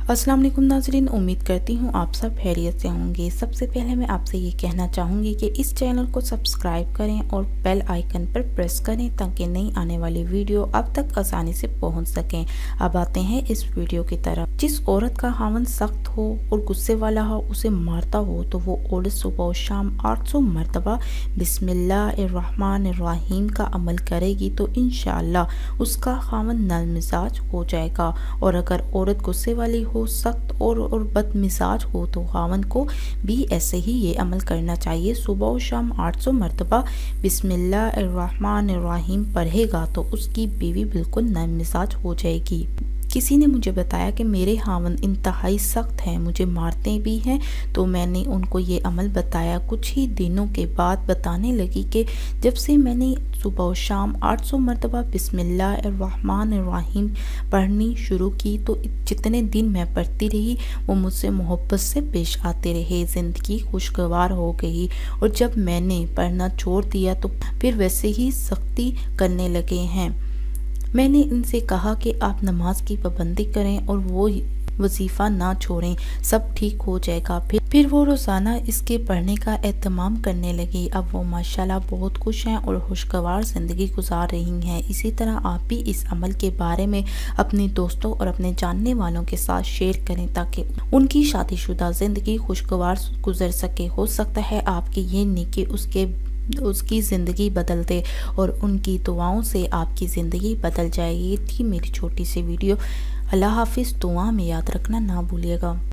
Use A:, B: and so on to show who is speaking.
A: अस्सलाम वालेकुम नाज़रीन, उम्मीद करती हूँ आप सब खैरियत से होंगे। सबसे पहले मैं आपसे ये कहना चाहूँगी कि इस चैनल को सब्सक्राइब करें और बेल आइकन पर प्रेस करें ताकि नई आने वाली वीडियो आप तक आसानी से पहुँच सकें। अब आते हैं इस वीडियो की तरफ। जिस औरत का खावंद सख्त हो और गुस्से वाला हो, उसे मारता हो, तो वो औरत सुबह और शाम 800 मरतबा बिस्मिल्लाहिर्रहमानिर्रहीम का अमल करेगी तो इंशाअल्लाह उसका खावंद नल मिजाज हो जाएगा। और अगर औरत गुस्से वाली हो, सख्त और बदमिजाज हो, तो खावंद को भी ऐसे ही ये अमल करना चाहिए। सुबह और शाम 800 मरतबा बिस्मिल्लाहिर्रहमानिर्रहीम पढ़ेगा तो उसकी बीवी बिल्कुल नरम मिजाज हो जाएगी। किसी ने मुझे बताया कि मेरे खावंद इंतहाई सख्त हैं, मुझे मारते भी हैं, तो मैंने उनको ये अमल बताया। कुछ ही दिनों के बाद बताने लगी कि जब से मैंने सुबह और शाम 800 मरतबा बिस्मिल्लाहिर्रहमानिर्रहीम पढ़नी शुरू की तो जितने दिन मैं पढ़ती रही वो मुझसे मोहब्बत से पेश आते रहे, ज़िंदगी खुशगवार हो गई। और जब मैंने पढ़ना छोड़ दिया तो फिर वैसे ही सख्ती करने लगे हैं। मैंने इनसे कहा कि आप नमाज की पाबंदी करें और वो वजीफ़ा ना छोड़ें, सब ठीक हो जाएगा। फिर वो रोज़ाना इसके पढ़ने का एहतमाम करने लगी। अब वो माशाल्लाह बहुत खुश हैं और खुशगवार ज़िंदगी गुजार रही हैं। इसी तरह आप भी इस अमल के बारे में अपने दोस्तों और अपने जानने वालों के साथ शेयर करें ताकि उनकी शादीशुदा ज़िंदगी खुशगवार गुजर सके। हो सकता है आपकी ये नेकी उसकी ज़िंदगी बदल दे और उनकी दुआओं से आपकी ज़िंदगी बदल जाएगी। ये थी मेरी छोटी सी वीडियो। अल्लाह हाफिज़। दुआ में याद रखना ना भूलिएगा।